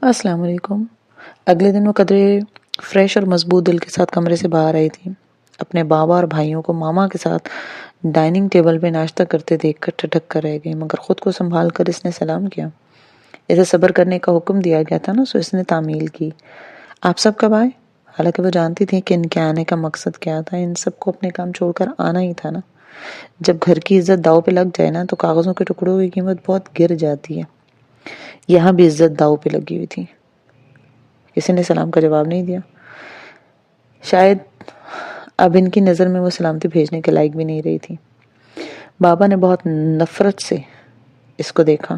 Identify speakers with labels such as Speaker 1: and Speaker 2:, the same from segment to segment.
Speaker 1: السلام علیکم۔ اگلے دن وہ قدرے فریش اور مضبوط دل کے ساتھ کمرے سے باہر آئی تھی۔ اپنے بابا اور بھائیوں کو ماما کے ساتھ ڈائننگ ٹیبل پہ ناشتہ کرتے دیکھ کر ٹھٹک کر رہ گئی، مگر خود کو سنبھال کر اس نے سلام کیا۔ اسے صبر کرنے کا حکم دیا گیا تھا نا، سو اس نے تعمیل کی۔ آپ سب کب آئے؟ حالانکہ وہ جانتی تھی کہ ان کے آنے کا مقصد کیا تھا، ان سب کو اپنے کام چھوڑ کر آنا ہی تھا نا۔ جب گھر کی عزت داؤ پہ لگ جائے نا تو کاغذوں کے ٹکڑوں کی قیمت بہت گر جاتی ہے۔ یہاں بھی عزت داؤ پہ لگی ہوئی تھی۔ کسی نے سلام کا جواب نہیں دیا۔ شاید اب ان کی نظر میں وہ سلامتی بھیجنے کے لائق بھی نہیں رہی تھی۔ بابا نے بہت نفرت سے اس کو دیکھا۔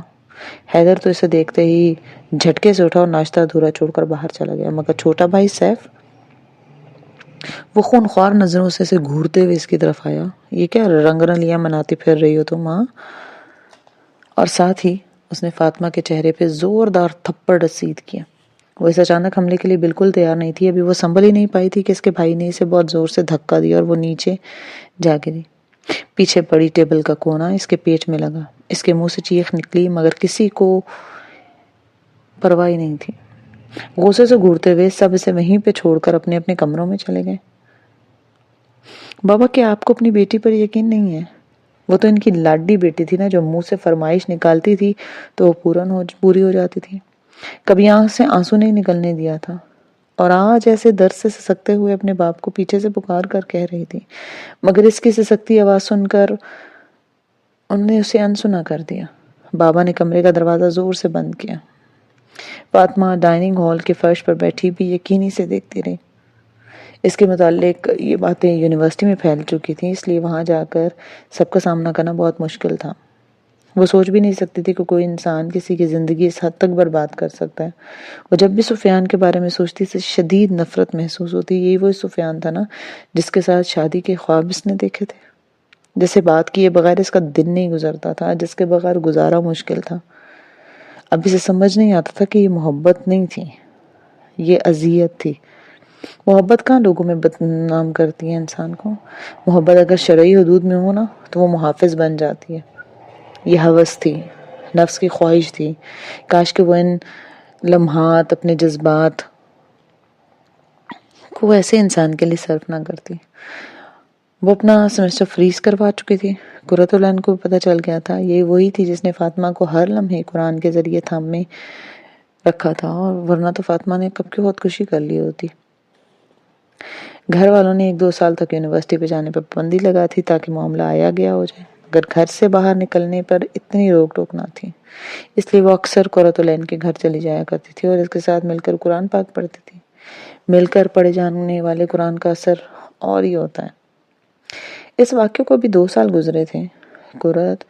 Speaker 1: حیدر تو اسے دیکھتے ہی جھٹکے سے اٹھا اور ناشتہ ادھورا چھوڑ کر باہر چلا گیا، مگر چھوٹا بھائی سیف، وہ خونخوار نظروں سے اسے گھورتے ہوئے اس کی طرف آیا۔ یہ کیا رنگ رلیاں مناتی پھر رہی ہو تم ہاں؟ اور ساتھ ہی اس نے فاطمہ کے چہرے پہ زوردار تھپڑ رسید کیا۔ وہ اس اچانک حملے کے لیے بالکل تیار نہیں تھی۔ ابھی وہ سنبھل ہی نہیں پائی تھی کہ اس کے بھائی نے اسے بہت زور سے دھکا دیا اور وہ نیچے جا گری۔ پیچھے پڑی ٹیبل کا کونا اس کے پیٹ میں لگا۔ اس کے منہ سے چیخ نکلی، مگر کسی کو پرواہ نہیں تھی۔ غصے سے گھورتے ہوئے سب اسے وہیں پہ چھوڑ کر اپنے اپنے کمروں میں چلے گئے۔ بابا، کیا آپ کو اپنی بیٹی پر یقین نہیں ہے؟ وہ تو ان کی لاڈلی بیٹی تھی نا، جو منہ سے فرمائش نکالتی تھی تو وہ پوری ہو جاتی تھی۔ کبھی آنکھ سے آنسو نہیں نکلنے دیا تھا، اور آج ایسے درد سے سسکتے ہوئے اپنے باپ کو پیچھے سے پکار کر کہہ رہی تھی، مگر اس کی سسکتی آواز سن کر ان نے اسے انسنا کر دیا۔ بابا نے کمرے کا دروازہ زور سے بند کیا۔ فاطمہ ڈائننگ ہال کے فرش پر بیٹھی بھی یقینی سے دیکھتی رہی۔ اس کے متعلق یہ باتیں یونیورسٹی میں پھیل چکی تھیں، اس لیے وہاں جا کر سب کا سامنا کرنا بہت مشکل تھا۔ وہ سوچ بھی نہیں سکتی تھی کہ کوئی انسان کسی کی زندگی اس حد تک برباد کر سکتا ہے۔ وہ جب بھی سفیان کے بارے میں سوچتی سے شدید نفرت محسوس ہوتی۔ یہی وہی سفیان تھا نا جس کے ساتھ شادی کے خواب اس نے دیکھے تھے، جسے بات کیے بغیر اس کا دن نہیں گزرتا تھا، جس کے بغیر گزارا مشکل تھا۔ اب اسے سمجھ نہیں آتا تھا کہ یہ محبت نہیں تھی، یہ اذیت تھی۔ محبت کہاں لوگوں میں بدنام کرتی ہے انسان کو۔ محبت اگر شرعی حدود میں ہو نا تو وہ محافظ بن جاتی ہے۔ یہ ہوس تھی، نفس کی خواہش تھی۔ کاش کہ وہ ان لمحات اپنے جذبات کو ایسے انسان کے لیے صرف نہ کرتی۔ وہ اپنا سیمسٹر فریز کروا چکی تھی۔ قرۃ العین کو پتہ چل گیا تھا، یہ وہی تھی جس نے فاطمہ کو ہر لمحے قرآن کے ذریعے تھامے رکھا تھا، اور ورنہ تو فاطمہ نے کب کی خودکشی کر لی ہوتی۔ گھر والوں نے 1-2 سال تک یونیورسٹی پہ جانے پر پابندی لگا تھی تاکہ معاملہ آیا گیا ہو جائے، مگر گھر سے باہر نکلنے پر اتنی روک ٹوک نہ تھی۔ اس لیے وہ اکثر قرۃ العین کے گھر چلی جایا کرتی تھی اور اس کے ساتھ مل کر قرآن پاک پڑھتی تھی۔ مل کر پڑھے جانے والے قرآن کا اثر اور ہی ہوتا ہے۔ اس واقعے کو بھی 2 سال گزرے تھے۔ قرۃ،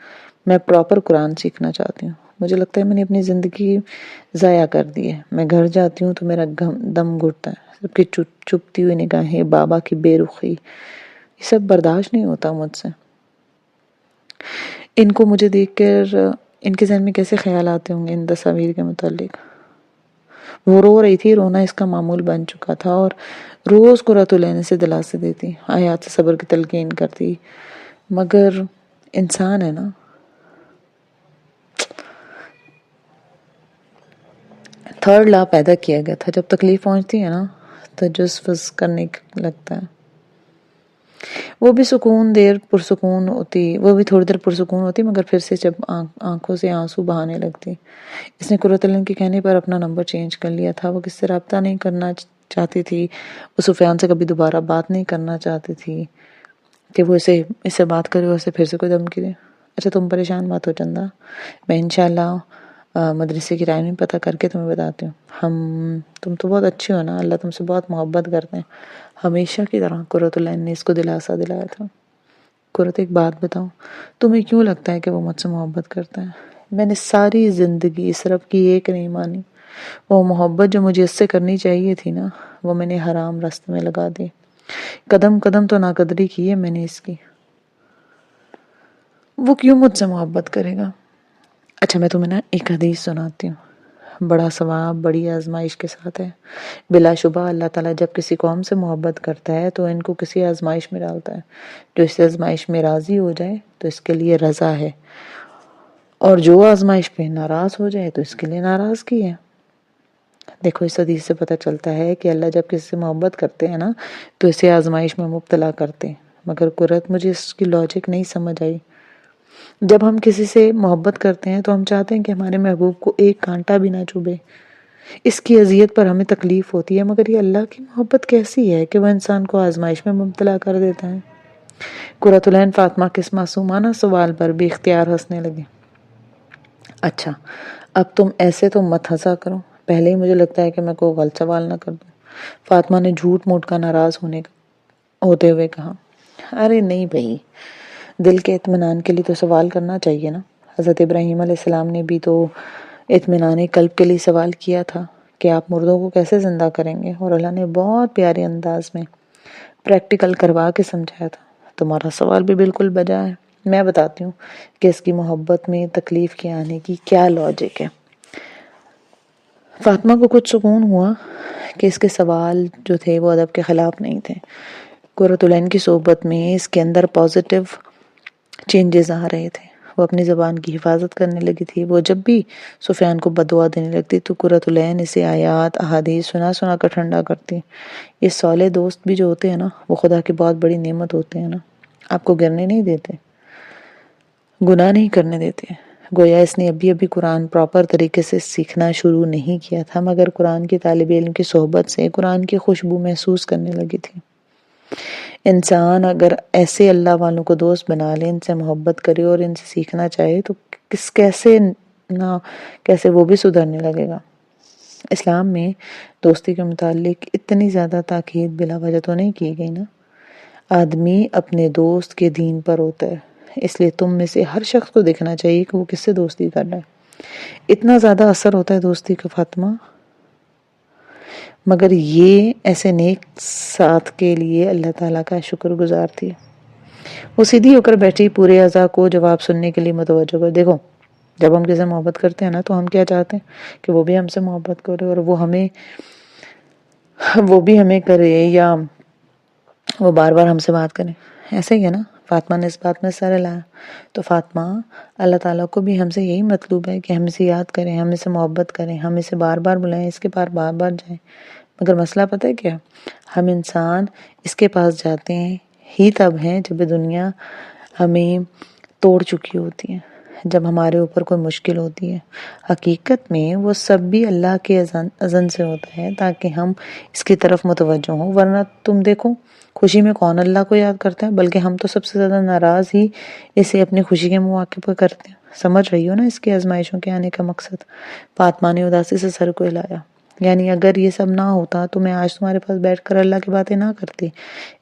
Speaker 1: میں پراپر قرآن سیکھنا چاہتی ہوں۔ مجھے لگتا ہے میں نے اپنی زندگی ضائع کر دی ہے۔ میں گھر جاتی ہوں تو میرا دم گھٹتا ہے۔ سب کی چپتی ہوئی نگاہیں، بابا کی بے رخی، یہ سب برداشت نہیں ہوتا مجھ سے۔ ان کو مجھے دیکھ کر ان کے ذہن میں کیسے خیال آتے ہوں گے ان تصاویر کے متعلق۔ وہ رو رہی تھی، رونا اس کا معمول بن چکا تھا، اور روز قرۃ العین سے دلاسے دیتی، آیات سے صبر کی تلقین کرتی، مگر انسان ہے نا۔ تھرڈ لا پیدا کیا گیا تھا، جب تکلیف پہنچتی ہے نا تو جزوز کرنے لگتا ہے۔ وہ بھی تھوڑی دیر پرسکون ہوتی، مگر پھر سے جب آنکھوں سے آنسو بہانے لگتی۔ اس نے قرۃ العین کے کہنے پر اپنا نمبر چینج کر لیا تھا۔ وہ کس سے رابطہ نہیں کرنا چاہتی تھی، وہ سفیان سے کبھی دوبارہ بات نہیں کرنا چاہتی تھی کہ وہ اس سے بات کرے اور اسے پھر سے کوئی دھمکی دے۔ اچھا تم پریشان مت ہو چندہ، میں انشاءاللہ مدرسے کی ٹائمنگ پتہ کر کے تمہیں بتاتی ہوں۔ تم تو بہت اچھی ہو نا، اللہ تم سے بہت محبت کرتے ہیں، ہمیشہ کی طرح قرۃ العین نے اس کو دلاسا دلایا تھا۔ قرۃ، ایک بات بتاؤ، تمہیں کیوں لگتا ہے کہ وہ مجھ سے محبت کرتا ہے؟ میں نے ساری زندگی صرف کی ایک نہیں مانی۔ وہ محبت جو مجھے اس سے کرنی چاہیے تھی نا، وہ میں نے حرام راستے میں لگا دی۔ قدم قدم تو ناقدری کی ہے میں نے اس کی۔ وہ کیوں مجھ سے محبت کرے گا؟ اچھا میں تمہیں نا ایک حدیث سناتی ہوں، بڑا ثواب بڑی آزمائش کے ساتھ ہے۔ بلا شبہ اللہ تعالیٰ جب کسی قوم سے محبت کرتا ہے تو ان کو کسی آزمائش میں ڈالتا ہے۔ جو اس آزمائش میں راضی ہو جائے تو اس کے لیے رضا ہے، اور جو آزمائش پہ ناراض ہو جائے تو اس کے لیے ناراضگی ہے۔ دیکھو اس حدیث سے پتہ چلتا ہے کہ اللہ جب کسی سے محبت کرتے ہیں نا تو اسے آزمائش میں مبتلا کرتے ہیں، مگر قرۃ مجھے اس کی لاجک نہیں سمجھ آئی۔ جب ہم کسی سے محبت کرتے ہیں تو ہم چاہتے ہیں کہ ہمارے محبوب کو ایک کانٹا بھی نہ چبھے، اس کی اذیت پر ہمیں تکلیف ہوتی ہے، مگر یہ اللہ کی محبت کیسی ہے کہ وہ انسان کو آزمائش میں مبتلا کر دیتا ہے؟ قرۃ العین فاطمہ کے اس معصومانہ سوال پر بھی اختیار ہنسنے لگے۔ اچھا اب تم ایسے تو مت ہنسا کرو، پہلے ہی مجھے لگتا ہے کہ میں کوئی غلط سوال نہ کر دوں۔ فاطمہ نے جھوٹ موٹ کا ناراض ہوتے ہوئے کہا، ارے نہیں بھائی، دل کے اطمینان کے لیے تو سوال کرنا چاہیے نا۔ حضرت ابراہیم علیہ السلام نے بھی تو اطمینان قلب کے لیے سوال کیا تھا کہ آپ مردوں کو کیسے زندہ کریں گے، اور اللہ نے بہت پیارے انداز میں پریکٹیکل کروا کے سمجھایا تھا۔ تمہارا سوال بھی بالکل بجا ہے، میں بتاتی ہوں کہ اس کی محبت میں تکلیف کے آنے کی کیا لاجک ہے۔ فاطمہ کو کچھ سکون ہوا کہ اس کے سوال جو تھے وہ ادب کے خلاف نہیں تھے۔ قرۃ العین کی صحبت میں اس کے اندر پازیٹیو چینجز آ رہے تھے، وہ اپنی زبان کی حفاظت کرنے لگی تھی۔ وہ جب بھی سفیان کو بددعا دینے لگتی تو قرۃ العین اسے آیات احادیث سنا سنا کر ٹھنڈا کرتی۔ یہ صالح دوست بھی جو ہوتے ہیں نا وہ خدا کی بہت بڑی نعمت ہوتے ہیں نا، آپ کو گرنے نہیں دیتے، گناہ نہیں کرنے دیتے۔ گویا اس نے ابھی قرآن پراپر طریقے سے سیکھنا شروع نہیں کیا تھا، مگر قرآن کی طالب علم کی صحبت سے قرآن کی خوشبو محسوس کرنے لگی تھی۔ انسان اگر ایسے اللہ والوں کو دوست بنا لے، ان سے محبت کرے اور ان سے سیکھنا چاہے تو کیسے وہ بھی سدھرنے لگے گا۔ اسلام میں دوستی کے متعلق اتنی زیادہ تاکید بلا وجہ تو نہیں کی گئی نا۔ آدمی اپنے دوست کے دین پر ہوتا ہے، اس لیے تم میں سے ہر شخص کو دیکھنا چاہیے کہ وہ کس سے دوستی کر رہا ہے۔ اتنا زیادہ اثر ہوتا ہے دوستی کا فاطمہ، مگر یہ ایسے نیک ساتھ کے لیے اللہ تعالیٰ کا شکر گزار تھی۔ وہ سیدھی ہو کر بیٹھی، پورے اعضاء کو جواب سننے کے لیے متوجہ کر۔ دیکھو جب ہم کسی سے محبت کرتے ہیں نا تو ہم کیا چاہتے ہیں کہ وہ بھی ہم سے محبت کرے، اور وہ بھی ہمیں کرے، یا وہ بار بار ہم سے بات کرے، ایسے ہی ہے نا۔ فاطمہ نے اس بات میں سر ہلایا، تو فاطمہ اللہ تعالیٰ کو بھی ہم سے یہی مطلوب ہے کہ ہم اسے یاد کریں، ہم اسے محبت کریں، ہم اسے بار بار بلائیں، اس کے پاس بار بار جائیں۔ مگر مسئلہ پتہ ہے کیا؟ ہم انسان اس کے پاس جاتے ہیں ہی تب ہیں جب دنیا ہمیں توڑ چکی ہوتی ہے، جب ہمارے اوپر کوئی مشکل ہوتی ہے۔ حقیقت میں وہ سب بھی اللہ کے اذن سے ہوتا ہے تاکہ ہم اس کی طرف متوجہ ہوں، ورنہ تم دیکھو خوشی میں کون اللہ کو یاد کرتا ہے، بلکہ ہم تو سب سے زیادہ ناراض ہی اسے اپنی خوشی کے مواقع پر کرتے ہیں۔ سمجھ رہی ہو نا اس کی آزمائشوں کے آنے کا مقصد؟ فاطمہ نے اداسی سے سر کو ہلایا، یعنی اگر یہ سب نہ ہوتا تو میں آج تمہارے پاس بیٹھ کر اللہ کی باتیں نہ کرتی،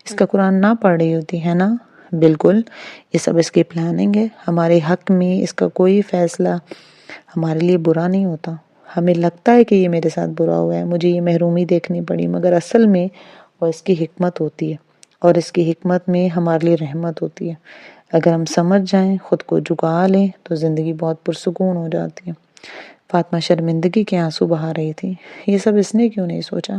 Speaker 1: اس کا قرآن نہ پڑھ رہی ہوتی، ہے نا؟ بالکل، یہ سب اس کی پلاننگ ہے۔ ہمارے حق میں اس کا کوئی فیصلہ ہمارے لیے برا نہیں ہوتا۔ ہمیں لگتا ہے کہ یہ میرے ساتھ برا ہوا ہے، مجھے یہ محرومی دیکھنی پڑی، مگر اصل میں وہ اس کی حکمت ہوتی ہے، اور اس کی حکمت میں ہمارے لیے رحمت ہوتی ہے۔ اگر ہم سمجھ جائیں، خود کو جھکا لیں تو زندگی بہت پرسکون ہو جاتی ہے۔ فاطمہ شرمندگی کے آنسو بہا رہی تھی۔ یہ سب اس نے کیوں نہیں سوچا؟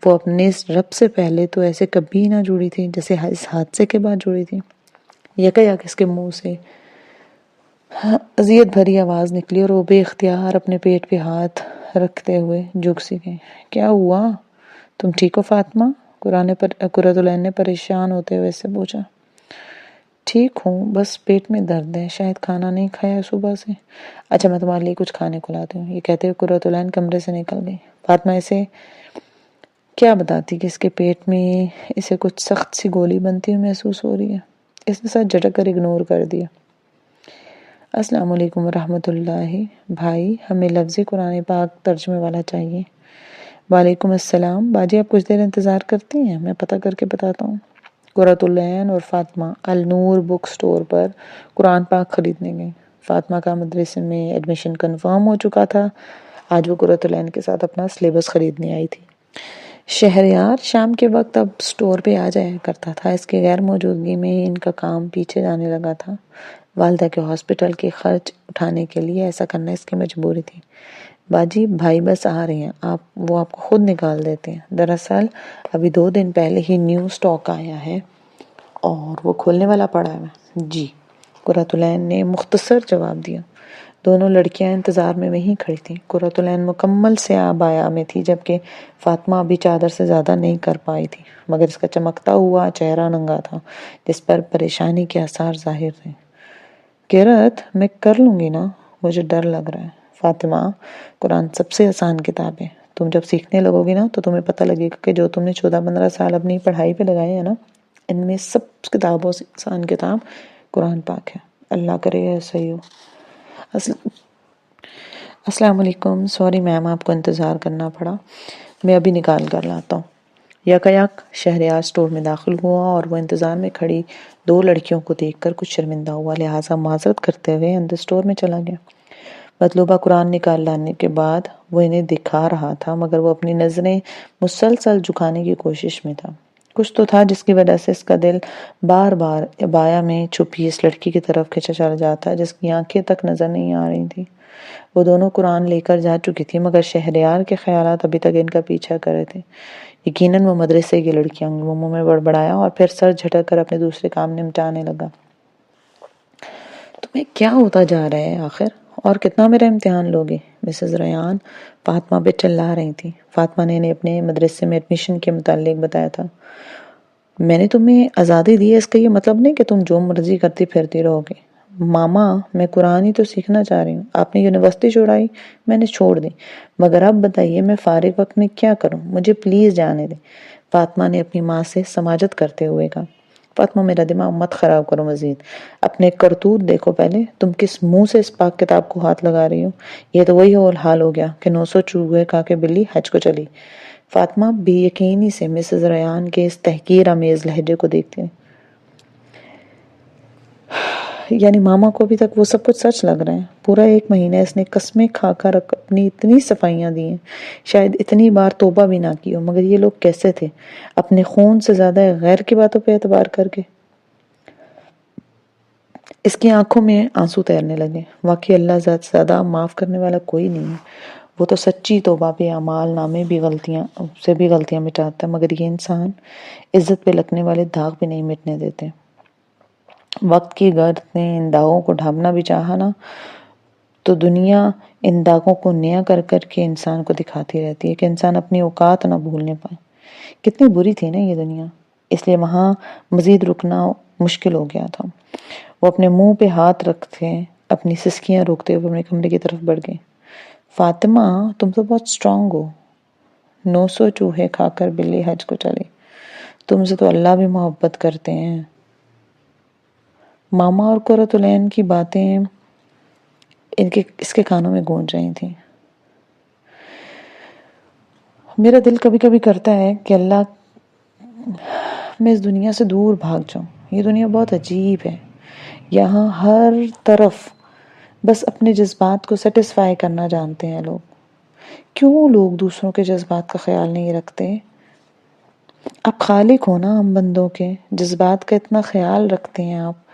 Speaker 1: وہ اپنے اس رب سے پہلے تو ایسے کبھی نہ جڑی تھی جیسے اس حادثے کے بعد جڑی تھی۔ یکایک اس کے منہ سے اذیت بھری آواز نکلی اور وہ بے اختیار اپنے پیٹ پہ ہاتھ رکھتے ہوئے جھک سی گئی۔ کیا ہوا؟ تم ٹھیک ہو فاطمہ؟ قرۃ العین نے پریشان ہوتے ہوئے اس سے پوچھا۔ ٹھیک ہوں، بس پیٹ میں درد ہے، شاید کھانا نہیں کھایا صبح سے۔ اچھا میں تمہارے لیے کچھ کھانے کو لاتی ہوں، یہ کہتے ہوئے قرۃ العین کمرے سے نکل گئی۔ فاطمہ اسے کیا بتاتی کہ اس کے پیٹ میں اسے کچھ سخت سی گولی بنتی ہوئی محسوس ہو رہی ہے۔ اس نے ساتھ جھٹک کر اگنور کر دیا۔ السلام علیکم ورحمۃ اللہ بھائی، ہمیں لفظی قرآن پاک ترجمے والا چاہیے۔ وعلیکم السلام باجی، آپ کچھ دیر انتظار کرتی ہیں، میں پتہ کر کے بتاتا ہوں۔ قرۃ العین اور فاطمہ النور بک سٹور پر قرآن پاک خریدنے گئے۔ فاطمہ کا مدرسے میں ایڈمیشن کنفرم ہو چکا تھا، آج وہ قرۃ العین کے ساتھ اپنا سلیبس خریدنے آئی تھی۔ شہریار شام کے وقت اب سٹور پہ آ جایا کرتا تھا، اس کی غیر موجودگی میں ان کا کام پیچھے جانے لگا تھا۔ والدہ کے ہاسپٹل کے خرچ اٹھانے کے لیے ایسا کرنا اس کی مجبوری تھی۔ باجی بھائی بس آ رہے ہیں، وہ آپ کو خود نکال دیتے ہیں۔ دراصل ابھی 2 دن پہلے ہی نیو سٹاک آیا ہے اور وہ کھولنے والا پڑا ہے۔ جی، قرۃ العین نے مختصر جواب دیا۔ دونوں لڑکیاں انتظار میں وہیں کھڑی تھیں۔ قرۃ العین مکمل سیاہ بایا میں تھی، جبکہ فاطمہ ابھی چادر سے زیادہ نہیں کر پائی تھی، مگر اس کا چمکتا ہوا چہرہ ننگا تھا جس پر پریشانی کے آثار ظاہر تھے۔ قرۃ، میں کر لوں گی نا، مجھے ڈر لگ رہا ہے۔ فاطمہ، قرآن سب سے آسان کتاب ہے، تم جب سیکھنے لگو گی نا تو تمہیں پتہ لگے گا کہ جو تم نے 14-15 سال اپنی پڑھائی پہ لگائے ہیں نا، ان میں سب کتابوں سے آسان کتاب قرآن پاک ہے۔ اللہ کرے ایسا ہی ہو۔ السلام علیکم، سوری میم آپ کو انتظار کرنا پڑا، میں ابھی نکال کر لاتا ہوں۔ یکایک شہریار سٹور میں داخل ہوا اور وہ انتظار میں کھڑی 2 لڑکیوں کو دیکھ کر کچھ شرمندہ ہوا، لہٰذا معذرت کرتے ہوئے اندر سٹور میں چلا گیا۔ مطلوبہ قرآن نکال لانے کے بعد وہ انہیں دکھا رہا تھا، مگر وہ اپنی نظریں مسلسل جھکانے کی کوشش میں تھا۔ کچھ تو تھا جس کی وجہ سے اس کا دل بار بار بایا میں چھپی اس لڑکی کی طرف کھینچا چلا جاتا، جس کی آنکھیں تک نظر نہیں آ رہی تھی۔ وہ دونوں قرآن لے کر جا چکی تھی، مگر شہریار کے خیالات ابھی تک ان کا پیچھا کر رہے تھے۔ یقیناً وہ مدرسے کی لڑکیاں ہوں گی، وہ منہ میں بڑبڑایا اور پھر سر جھٹک کر اپنے دوسرے کام نمٹانے لگا۔ تمہیں کیا ہوتا جا رہا ہے آخر؟ اور کتنا میرا امتحان لوگے؟ مسز ریان فاطمہ پہ چلا رہی تھی۔ فاطمہ نے انہیں اپنے مدرسے میں ایڈمیشن کے متعلق بتایا تھا۔ میں نے تمہیں آزادی دی ہے، اس کا یہ مطلب نہیں کہ تم جو مرضی کرتی پھرتی رہو گے۔ ماما، میں قرآن ہی تو سیکھنا چاہ رہی ہوں۔ آپ نے یونیورسٹی چھوڑائی، میں نے چھوڑ دی، مگر اب بتائیے میں فارغ وقت میں کیا کروں؟ مجھے پلیز جانے دیں، فاطمہ نے اپنی ماں سے سماجت کرتے ہوئے کہا۔ فاطمہ، میرا دماغ مت خراب کرو مزید، اپنے کرتوت دیکھو پہلے، تم کس منہ سے اس پاک کتاب کو ہاتھ لگا رہی ہو؟ یہ تو وہی حال ہو گیا کہ 900 چوہے کھا کے بلی حج کو چلی۔ فاطمہ بے یقینی سے مسز ریان کے اس تحقیر آمیز لہجے کو دیکھتی ہے۔ یعنی ماما کو ابھی تک وہ سب کچھ سچ لگ رہا ہے؟ پورا 1 مہینہ اس نے قسمیں کھا کر اپنی اتنی صفائیاں دی ہیں، شاید اتنی بار توبہ بھی نہ کی ہو، مگر یہ لوگ کیسے تھے؟ اپنے خون سے زیادہ غیر کی باتوں پہ اعتبار کر کے۔ اس کی آنکھوں میں آنسو تیرنے لگے۔ واقعی اللہ ذات سے زیادہ معاف کرنے والا کوئی نہیں ہے۔ وہ تو سچی توبہ پہ اعمال نامے بھی غلطیاں مٹاتا ہے، مگر یہ انسان عزت پہ لگنے والے داغ بھی نہیں مٹنے دیتے۔ وقت کی گرد نے ان داغوں کو ڈھانپنا بھی چاہا نا، تو دنیا ان داغوں کو نیا کر کر کے انسان کو دکھاتی رہتی ہے کہ انسان اپنی اوقات نہ بھولنے پائے۔ کتنی بری تھی نا یہ دنیا، اس لیے وہاں مزید رکنا مشکل ہو گیا تھا۔ وہ اپنے منہ پہ ہاتھ رکھتے اپنی سسکیاں روکتے ہوئے اپنے کمرے کی طرف بڑھ گئے۔ فاطمہ، تم تو بہت سٹرونگ ہو، 900 چوہے کھا کر بلی حج کو چلی، تم سے تو اللہ بھی محبت کرتے ہیں۔ ماما اور قرۃ العین کی باتیں اس کے کانوں میں گونج رہی تھیں۔ میرا دل کبھی کبھی کرتا ہے کہ اللہ، میں اس دنیا سے دور بھاگ جاؤں۔ یہ دنیا بہت عجیب ہے، یہاں ہر طرف بس اپنے جذبات کو سیٹسفائی کرنا جانتے ہیں لوگ۔ کیوں لوگ دوسروں کے جذبات کا خیال نہیں رکھتے؟ آپ خالق ہو نا ہم بندوں کے، جذبات کا اتنا خیال رکھتے ہیں آپ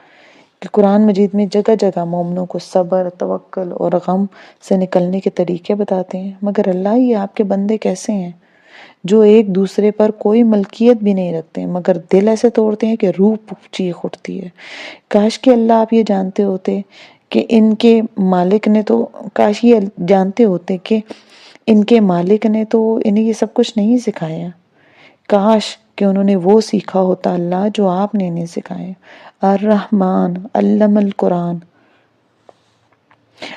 Speaker 1: کہ قرآن مجید میں جگہ جگہ مومنوں کو صبر، توکل اور غم سے نکلنے کے طریقے بتاتے ہیں، مگر اللہ، یہ آپ کے بندے کیسے ہیں جو ایک دوسرے پر کوئی ملکیت بھی نہیں رکھتے، مگر دل ایسے توڑتے ہیں کہ روح چیخ اٹھتی ہے۔ کاش کہ اللہ آپ یہ جانتے ہوتے کہ ان کے مالک نے تو انہیں یہ سب کچھ نہیں سکھایا۔ کاش کہ انہوں نے وہ سیکھا ہوتا اللہ جو آپ نے انہیں سکھایا۔ الرحمن علم القرآن۔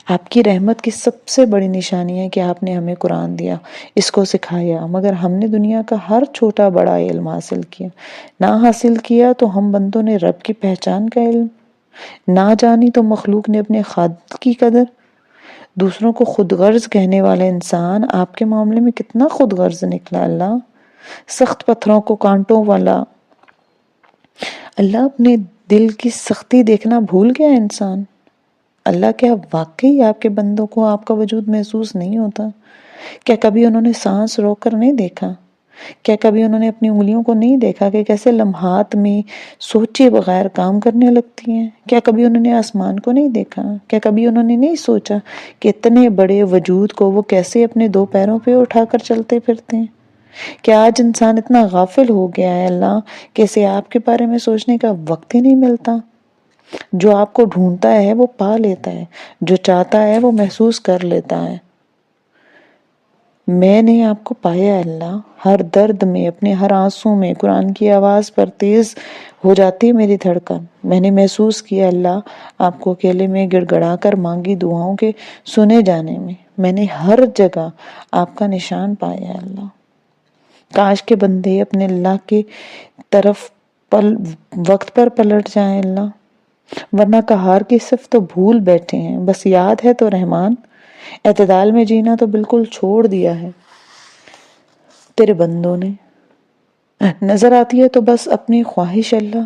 Speaker 1: آپ کی رحمت کی سب سے بڑی نشانی ہے کہ آپ نے ہمیں قرآن دیا، اس کو سکھایا، مگر ہم نے دنیا کا ہر چھوٹا بڑا علم حاصل کیا، نہ حاصل کیا تو ہم بندوں نے رب کی پہچان کا علم نہ جانی تو مخلوق نے اپنے خالق کی قدر۔ دوسروں کو خود غرض کہنے والا انسان آپ کے معاملے میں کتنا خود غرض نکلا اللہ۔ سخت پتھروں کو کانٹوں والا اللہ، اپنے دل کی سختی دیکھنا بھول گیا انسان۔ اللہ، کیا واقعی آپ کے بندوں کو آپ کا وجود محسوس نہیں ہوتا؟ کیا کبھی انہوں نے سانس روک کر نہیں دیکھا؟ کیا کبھی انہوں نے اپنی انگلیوں کو نہیں دیکھا کہ کیسے لمحات میں سوچے بغیر کام کرنے لگتی ہیں؟ کیا کبھی انہوں نے آسمان کو نہیں دیکھا؟ کیا کبھی انہوں نے نہیں سوچا کہ اتنے بڑے وجود کو وہ کیسے اپنے 2 پیروں پہ اٹھا کر چلتے پھرتے ہیں؟ کیا آج انسان اتنا غافل ہو گیا ہے اللہ کہ اسے آپ کے بارے میں سوچنے کا وقت ہی نہیں ملتا؟ جو آپ کو ڈھونڈتا ہے وہ پا لیتا ہے، جو چاہتا ہے وہ محسوس کر لیتا ہے۔ میں نے آپ کو پایا اللہ، ہر درد میں، اپنے ہر آنسو میں، قرآن کی آواز پر تیز ہو جاتی میری دھڑکن۔ میں نے محسوس کیا اللہ، آپ کو اکیلے میں گڑ گڑا کر مانگی دعاؤں کے سنے جانے میں۔ میں نے ہر جگہ آپ کا نشان پایا اللہ۔ کاش کے بندے اپنے اللہ کی طرف وقت پر پلٹ جائیں اللہ، ورنہ قہار کی صرف تو بھول بیٹھے ہیں، بس یاد ہے تو رحمان، اعتدال میں جینا تو بالکل چھوڑ دیا ہے تیرے بندوں نے۔ نظر آتی ہے تو بس اپنی خواہش اللہ،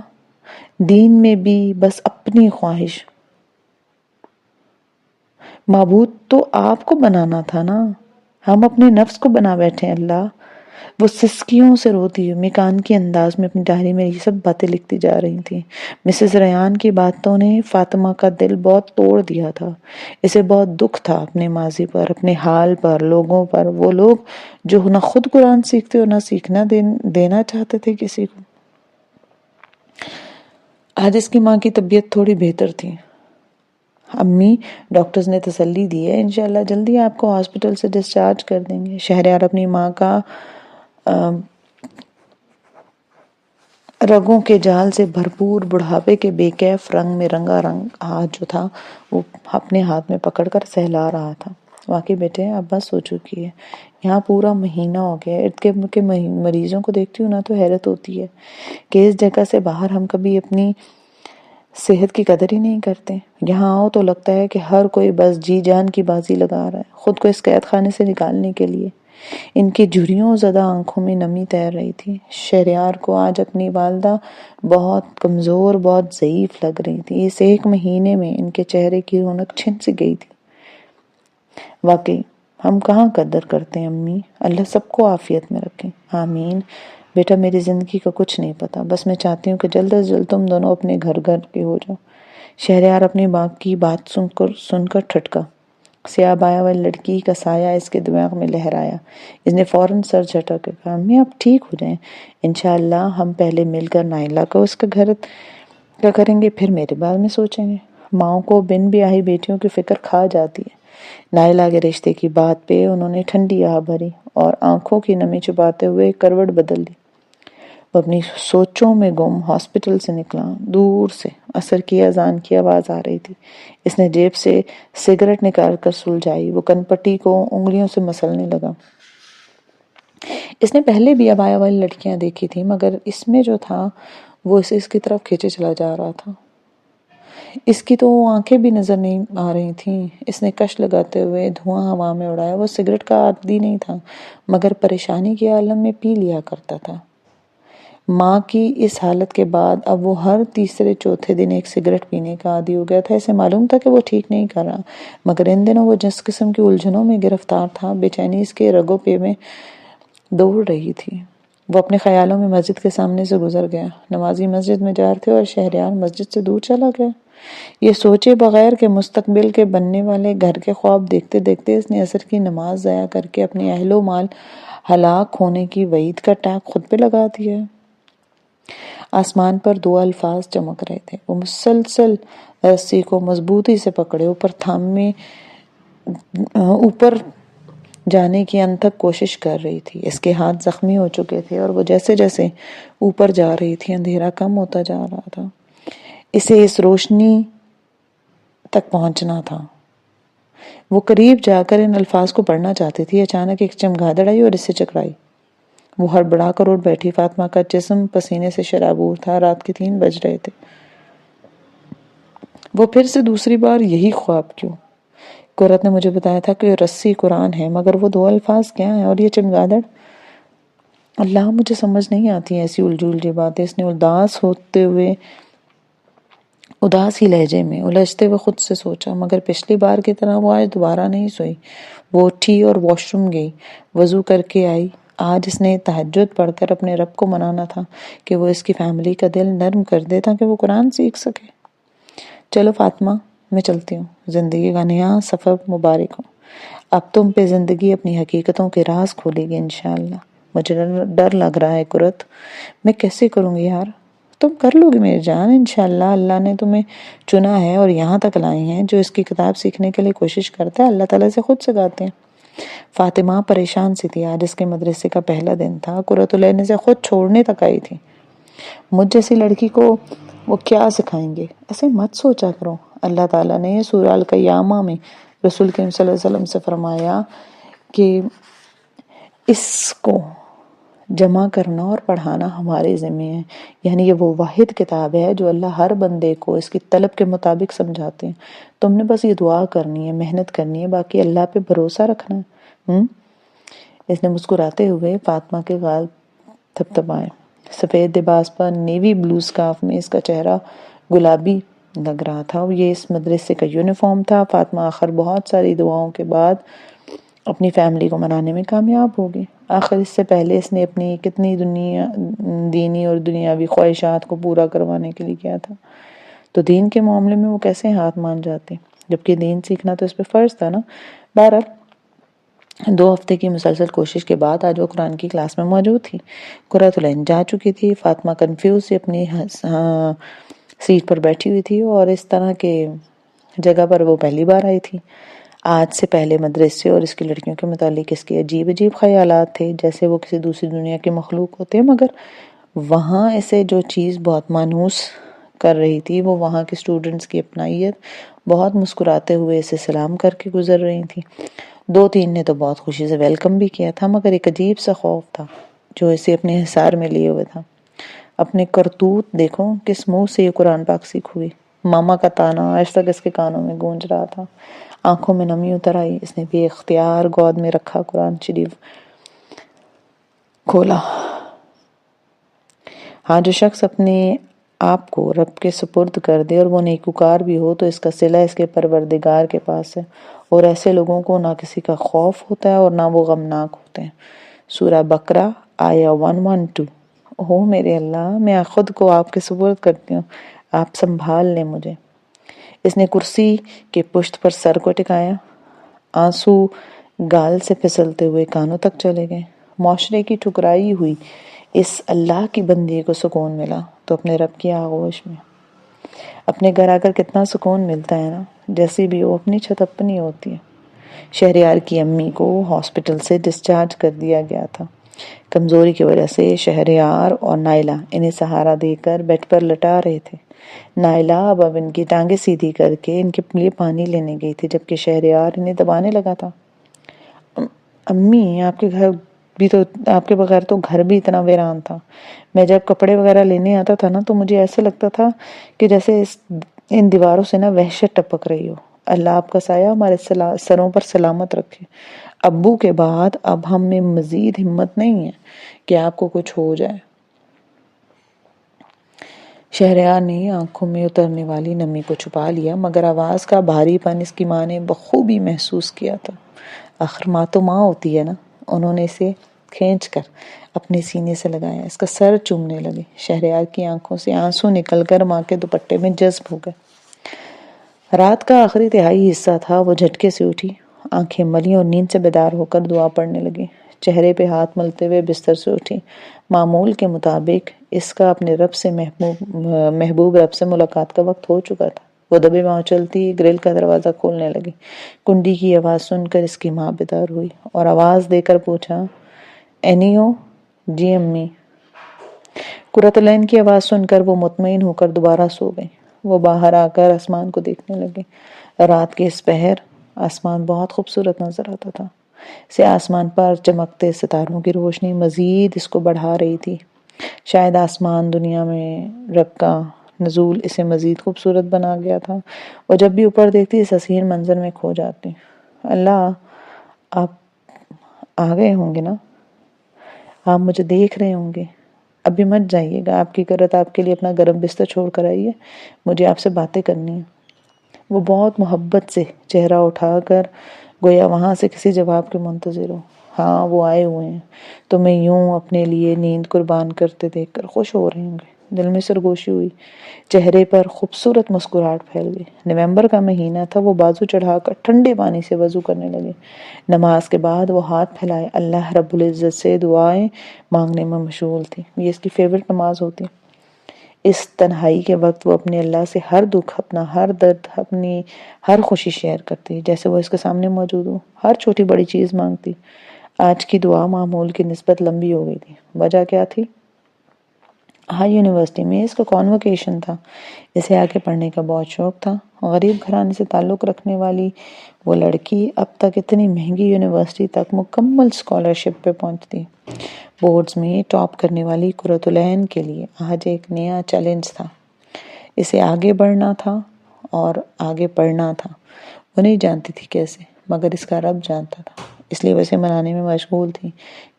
Speaker 1: دین میں بھی بس اپنی خواہش۔ معبود تو آپ کو بنانا تھا نا، ہم اپنے نفس کو بنا بیٹھے ہیں اللہ۔ وہ سسکیوں سے روتی ہوئی میکانکی انداز میں اپنی ڈائری میں یہ سب باتیں لکھتی جا رہی تھی۔ مسز ریان کی باتوں نے فاطمہ کا دل بہت توڑ دیا تھا۔ اسے بہت دکھ تھا اپنے ماضی پر، اپنے حال پر، لوگوں پر، وہ لوگ جو نہ خود قرآن سیکھتے اور نہ سیکھنا دینا چاہتے تھے کسی کو۔ آج اس کی ماں کی طبیعت تھوڑی بہتر تھی۔ امی، ڈاکٹرز نے تسلی دی ہے، انشاءاللہ جلدی آپ کو ہاسپٹل سے ڈسچارج کر دیں گے۔ شہریار اپنی ماں کا رگوں کے جال سے بھرپور بڑھاپے کے بے کیف رنگ میں رنگا رنگ ہاتھ جو تھا وہ اپنے ہاتھ میں پکڑ کر سہلا رہا تھا۔ واقعی بیٹے اب بس ہو چکی ہے، یہاں پورا مہینہ ہو گیا، ارد گرد کے مریضوں کو دیکھتی ہوں نا تو حیرت ہوتی ہے کہ اس جگہ سے باہر ہم کبھی اپنی صحت کی قدر ہی نہیں کرتے۔ یہاں آؤ تو لگتا ہے کہ ہر کوئی بس جی جان کی بازی لگا رہا ہے خود کو اس قید خانے سے نکالنے کے لیے۔ ان کی جھریوں زدہ آنکھوں میں نمی تیر رہی تھی۔ شہریار کو آج اپنی والدہ بہت کمزور، بہت ضعیف لگ رہی تھی۔ اس ایک مہینے میں ان کے چہرے کی رونق چھن سی گئی تھی۔ واقعی ہم کہاں قدر کرتے ہیں امی، اللہ سب کو عافیت میں رکھے، آمین۔ بیٹا میری زندگی کا کچھ نہیں پتا، بس میں چاہتی ہوں کہ جلد از جلد تم دونوں اپنے گھر کے ہو جاؤ۔ شہریار اپنی ماں کی بات سن کر ٹھٹکا۔ سیاہ بایا والی لڑکی کا سایہ اس کے دماغ میں لہرایا۔ اس نے فوراً سر جھٹک کے کہا، امی آپ ٹھیک ہو جائیں، انشاءاللہ ہم پہلے مل کر نائلہ کو اس کے گھر کا کریں گے، پھر میرے بارے میں سوچیں گے۔ ماؤں کو بن بیاہی بیٹیوں کی فکر کھا جاتی ہے۔ نائلہ کے رشتے کی بات پہ انہوں نے ٹھنڈی آہ بھری اور آنکھوں کی نمی چھپاتے ہوئے کروٹ بدل لی۔ وہ اپنی سوچوں میں گم ہاسپٹل سے نکلا۔ دور سے عصر کی اذان کی آواز آ رہی تھی۔ اس نے جیب سے سگریٹ نکال کر سلجھائی، وہ کن پٹی کو انگلیوں سے مسلنے لگا۔ اس نے پہلے بھی عبایا والی لڑکیاں دیکھی تھی مگر اس میں جو تھا وہ اسے اس کی طرف کھینچے چلا جا رہا تھا۔ اس کی تو آنکھیں بھی نظر نہیں آ رہی تھیں۔ اس نے کش لگاتے ہوئے دھواں ہوا میں اڑایا۔ وہ سگریٹ کا عادی نہیں تھا مگر پریشانی کے عالم میں پی لیا کرتا تھا۔ ماں کی اس حالت کے بعد اب وہ ہر تیسرے چوتھے دن ایک سگریٹ پینے کا عادی ہو گیا تھا۔ اسے معلوم تھا کہ وہ ٹھیک نہیں کر رہا مگر ان دنوں وہ جس قسم کی الجھنوں میں گرفتار تھا، بے چینی اس کے رگوں پہ میں دوڑ رہی تھی۔ وہ اپنے خیالوں میں مسجد کے سامنے سے گزر گیا۔ نمازی مسجد میں جا رہے تھے اور شہریار مسجد سے دور چلا گیا۔ یہ سوچے بغیر کہ مستقبل کے بننے والے گھر کے خواب دیکھتے دیکھتے اس نے عصر کی نماز ضائع کر کے اپنے اہل و مال ہلاک ہونے کی وعید کا ٹیگ خود پہ لگا دیا۔ آسمان پر دو الفاظ چمک رہے تھے۔ وہ مسلسل رسی کو مضبوطی سے پکڑے اوپر جانے کی انتھک کوشش کر رہی تھی۔ اس کے ہاتھ زخمی ہو چکے تھے اور وہ جیسے جیسے اوپر جا رہی تھی اندھیرا کم ہوتا جا رہا تھا۔ اسے اس روشنی تک پہنچنا تھا۔ وہ قریب جا کر ان الفاظ کو پڑھنا چاہتی تھی، اچانک ایک چمگادڑ آئی اور اسے چکرائی۔ وہ ہڑبڑا کر اٹھ بیٹھی۔ فاطمہ کا جسم پسینے سے شرابور تھا۔ رات کے 3 بج رہے تھے۔ وہ پھر سے دوسری بار یہی خواب کیوں؟ قرت نے مجھے بتایا تھا کہ رسی قرآن ہے مگر وہ 2 الفاظ کیا ہیں اور یہ چمگادڑ؟ اللہ مجھے سمجھ نہیں آتی ایسی الجھی باتیں۔ اس نے اداس ہی لہجے میں الجھتے ہوئے خود سے سوچا، مگر پچھلی بار کی طرح وہ آج دوبارہ نہیں سوئی۔ وہ اٹھی اور واش روم گئی، وضو کر کے آئی۔ آج اس نے تہجد پڑھ کر اپنے رب کو منانا تھا کہ وہ اس کی فیملی کا دل نرم کر دے تاکہ وہ قرآن سیکھ سکے۔ چلو فاطمہ میں چلتی ہوں، زندگی کا نیا سفر مبارک ہو۔ اب تم پہ زندگی اپنی حقیقتوں کے راز کھولے گی انشاءاللہ۔ مجھے ڈر لگ رہا ہے قرت، میں کیسے کروں گی یار؟ تم کر لو گی میری جان، انشاءاللہ اللہ نے تمہیں چنا ہے اور یہاں تک لائے ہیں۔ جو اس کی کتاب سیکھنے کے لیے کوشش کرتا ہے اللہ تعالیٰ سے خود سکھاتے ہیں۔ فاطمہ پریشان سی تھی، آج اس کے مدرسے کا پہلا دن تھا۔ قرۃ العین اسے خود چھوڑنے تک آئی تھی۔ مجھ جیسی لڑکی کو وہ کیا سکھائیں گے؟ ایسے مت سوچا کرو۔ اللہ تعالیٰ نے سورہ القیامہ میں رسول کریم صلی اللہ علیہ وسلم سے فرمایا کہ اس کو جمع کرنا اور پڑھانا ہمارے ذمہ ہے، یعنی یہ وہ واحد کتاب ہے جو اللہ ہر بندے کو اس کی طلب کے مطابق سمجھاتے ہیں۔ تم نے بس یہ دعا کرنی ہے، محنت کرنی ہے، باقی اللہ پہ بھروسہ رکھنا ہے۔ اس نے مسکراتے ہوئے فاطمہ کے گال تھپتھپائے۔ سفید لباس پر نیوی بلو سکارف میں اس کا چہرہ گلابی لگ رہا تھا۔ یہ اس مدرسے کا یونیفارم تھا۔ فاطمہ آخر بہت ساری دعاؤں کے بعد اپنی فیملی کو منانے میں کامیاب ہوگی۔ آخر اس سے پہلے اس نے اپنی کتنی دینی اور دنیاوی خواہشات کو پورا کروانے کے لیے کیا تھا، تو دین کے معاملے میں وہ کیسے ہاتھ مان جاتی، جبکہ دین سیکھنا تو اس پہ فرض تھا نا۔ بہرحال 2 ہفتے کی مسلسل کوشش کے بعد آج وہ قرآن کی کلاس میں موجود تھی۔ قرۃ العین جا چکی تھی۔ فاطمہ کنفیوز سی اپنی سیٹ پر بیٹھی ہوئی تھی، اور اس طرح کے جگہ پر وہ پہلی بار آئی تھی۔ آج سے پہلے مدرسے اور اس کی لڑکیوں کے متعلق اس کے عجیب عجیب خیالات تھے، جیسے وہ کسی دوسری دنیا کے مخلوق ہوتے ہیں، مگر وہاں اسے جو چیز بہت مانوس کر رہی تھی وہ وہاں کے اسٹوڈنٹس کی اپنائیت۔ بہت مسکراتے ہوئے اسے سلام کر کے گزر رہی تھی۔ 2-3 نے تو بہت خوشی سے ویلکم بھی کیا تھا، مگر ایک عجیب سا خوف تھا جو اسے اپنے حصار میں لیے ہوئے تھا۔ اپنے کرتوت دیکھو، کس منہ سے یہ قرآن پاک سیکھ ہوئی۔ ماما کا تانا آج تک اس کے کانوں میں گونج رہا تھا۔ آنکھوں میں نمی اتر آئی۔ اس نے بے اختیار گود میں رکھا قرآن شریف کھولا۔ ہاں، جو شخص اپنے آپ کو رب کے سپرد کر دے اور وہ نیکوکار بھی ہو تو اس کا صلہ اس کے پروردگار کے پاس ہے، اور ایسے لوگوں کو نہ کسی کا خوف ہوتا ہے اور نہ وہ غمناک ہوتے ہیں۔ سورہ بقرہ آیہ 112۔ اوہ میرے اللہ، میں خود کو آپ کے سپرد کرتی ہوں، آپ سنبھال لیں مجھے۔ اس نے کرسی کے پشت پر سر کو ٹکایا۔ آنسو گال سے پھسلتے ہوئے کانوں تک چلے گئے۔ معاشرے کی ٹھکرائی ہوئی اس اللہ کی بندی کو سکون ملا تو اپنے رب کی آغوش میں۔ اپنے گھر آ کر کتنا سکون ملتا ہے نا، جیسی بھی ہو اپنی چھت اپنی ہوتی ہے۔ شہریار کی امی کو ہاسپٹل سے ڈسچارج کر دیا گیا تھا۔ کمزوری کی وجہ سے شہریار اور نائلہ انہیں سہارا دے کر بیڈ پر لٹا رہے تھے۔ نائلہ اب ان کی ٹانگیں سیدھی کر کے ان کے لیے پانی لینے گئی تھی، جبکہ شہریار انہیں دبانے لگا تھا۔ امی، آپ کے بغیر تو گھر بھی اتنا ویران تھا۔ میں جب کپڑے وغیرہ لینے آتا تھا نا تو مجھے ایسے لگتا تھا کہ جیسے ان دیواروں سے نا وحشت ٹپک رہی ہو۔ اللہ آپ کا سایہ ہمارے سروں پر سلامت رکھے۔ ابو کے بعد اب ہم میں مزید ہمت نہیں ہے کہ آپ کو کچھ ہو جائے۔ شہریار نے آنکھوں میں اترنے والی نمی کو چھپا لیا، مگر آواز کا بھاری پن اس کی ماں نے بخوبی محسوس کیا تھا۔ آخر ماں تو ماں ہوتی ہے نا۔ انہوں نے اسے کھینچ کر اپنے سینے سے لگایا، اس کا سر چومنے لگے۔ شہریار کی آنکھوں سے آنسو نکل کر ماں کے دوپٹے میں جذب ہو گئے۔ رات کا آخری تہائی حصہ تھا۔ وہ جھٹکے سے اٹھی، آنکھیں ملی اور نیند سے بیدار ہو کر دعا پڑھنے لگی۔ چہرے پہ ہاتھ ملتے ہوئے بستر سے اٹھی۔ معمول کے مطابق اس کا اپنے محبوب رب سے ملاقات کا وقت ہو چکا تھا۔ وہ دبے پاؤں چلتی گرل کا دروازہ کھولنے لگی۔ کنڈی کی آواز سن کر اس کی ماں بیدار ہوئی اور آواز دے کر پوچھا، اینی ہو؟ جی امی۔ قرۃ العین کی آواز سن کر وہ مطمئن ہو کر دوبارہ سو گئی۔ وہ باہر آ کر آسمان کو دیکھنے لگی۔ رات کے اس پہر آسمان بہت خوبصورت نظر آتا تھا۔ اسے آسمان پر چمکتے ستاروں کی روشنی مزید اس کو بڑھا رہی تھی۔ شاید آسمان دنیا میں رب کا نزول اسے مزید خوبصورت بنا گیا تھا۔ وہ جب بھی اوپر دیکھتی اس حسین منظر میں کھو جاتی۔ اللہ، آپ آ گئے ہوں گے نا؟ آپ مجھے دیکھ رہے ہوں گے۔ ابھی مت جائیے گا، آپ کی کرت آپ کے لیے اپنا گرم بستر چھوڑ کر آئیے، مجھے آپ سے باتیں کرنی ہیں۔ وہ بہت محبت سے چہرہ اٹھا کر گویا وہاں سے کسی جواب کے منتظر ہو۔ ہاں، وہ آئے ہوئے ہیں تو میں یوں اپنے لیے نیند قربان کرتے دیکھ کر خوش ہو رہے ہوں گے۔ دل میں سرگوشی ہوئی، چہرے پر خوبصورت مسکراہٹ پھیل گئی۔ نومبر کا مہینہ تھا۔ وہ بازو چڑھا کر ٹھنڈے پانی سے وضو کرنے لگے۔ نماز کے بعد وہ ہاتھ پھیلائے اللہ رب العزت سے دعائیں مانگنے میں مشغول تھی۔ یہ اس کی فیورٹ نماز ہوتی۔ اس تنہائی کے وقت وہ اپنے اللہ سے ہر دکھ، اپنا ہر درد، اپنی ہر خوشی شیئر کرتی، جیسے وہ اس کے سامنے موجود ہو، ہر چھوٹی بڑی چیز مانگتی۔ آج کی دعا معمول کی نسبت لمبی ہو گئی تھی۔ وجہ کیا تھی؟ یونیورسٹی میں اس کا کانوکیشن تھا۔ اسے آگے پڑھنے کا بہت شوق تھا۔ غریب گھرانے سے تعلق رکھنے والی وہ لڑکی اب تک اتنی مہنگی یونیورسٹی تک مکمل اسکالرشپ پہ پہنچتی۔ بورڈز میں ٹاپ کرنے والی قرۃ العین کے لیے آج ایک نیا چیلنج تھا۔ اسے آگے بڑھنا تھا اور آگے پڑھنا تھا۔ وہ نہیں جانتی تھی کیسے، مگر اس کا رب جانتا تھا۔ اس لیے وہ اسے منانے میں مشغول تھی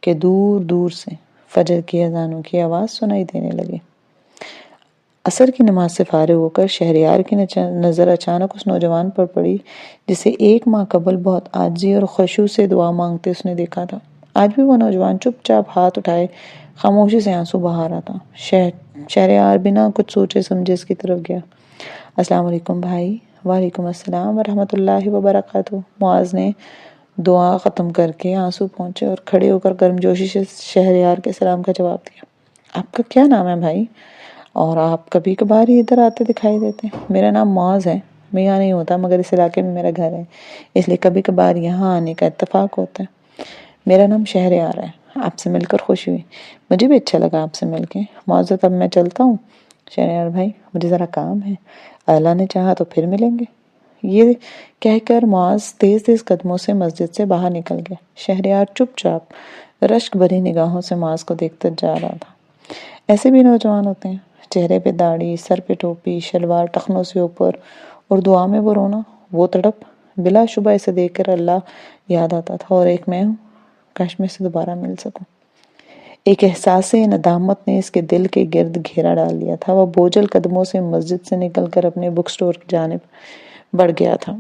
Speaker 1: کہ دور دور سے فجر کی اذانوں کی آواز سنائی دینے لگے۔ عصر کی نماز سے فارغ ہو کر شہریار کی نظر اچانک اس نوجوان پر پڑی جسے ایک ماہ قبل بہت عاجزی اور خشوع سے دعا مانگتے اس نے دیکھا تھا۔ آج بھی وہ نوجوان چپ چاپ ہاتھ اٹھائے خاموشی سے آنسو بہا رہا تھا۔ شہریار بنا کچھ سوچے سمجھے اس کی طرف گیا۔ السلام علیکم بھائی۔ وعلیکم السلام ورحمۃ اللہ وبرکاتہ۔ معاذ نے دعا ختم کر کے آنسو پہنچے اور کھڑے ہو کر گرمجوشی سے شہریار کے سلام کا جواب دیا۔ آپ کا کیا نام ہے بھائی؟ اور آپ کبھی کبھار ہی ادھر آتے دکھائی دیتے ہیں۔ میرا نام معاذ ہے، میں یہاں نہیں ہوتا مگر اس علاقے میں میرا گھر ہے، اس لیے کبھی کبھار یہاں آنے کا اتفاق ہوتا ہے۔ میرا نام شہریار ہے، آپ سے مل کر خوشی ہوئی۔ مجھے بھی اچھا لگا آپ سے مل کے۔ معاذ اب میں چلتا ہوں۔ شہریار بھائی مجھے ذرا کام ہے، اللہ نے چاہا تو پھر ملیں گے۔ یہ کہہ کر معاذ تیز تیز قدموں سے مسجد سے باہر نکل گیا۔ شہریار چپ چاپ رشک بھری نگاہوں سے معاذ کو دیکھتا جا رہا تھا۔ ایسے بھی نوجوان ہوتے ہیں، چہرے پہ داڑھی، سر پہ ٹوپی، شلوار ٹخنوں سے اوپر، اور دعا میں وہ رونا، وہ تڑپ۔ بلا شبہ اسے دیکھ کر اللہ یاد آتا تھا، اور ایک میں ہوں، کاش میں اسے دوبارہ مل سکوں۔ ایک احساس ندامت نے اس کے دل کے گرد گھیرا ڈال دیا تھا۔ وہ بوجھل قدموں سے مسجد سے نکل کر اپنے بک سٹور کی جانب بڑھ گیا تھا۔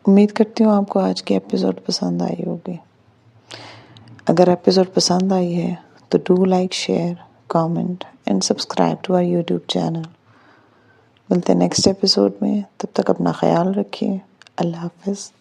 Speaker 1: امید کرتی ہوں آپ کو آج کی ایپیسوڈ پسند آئی ہوگی۔ اگر ایپیسوڈ پسند آئی ہے تو do like, share, comment and subscribe to our YouTube channel. ملتے ہیں نیکسٹ ایپیسوڈ میں، تب تک اپنا خیال رکھیے۔ اللہ حافظ۔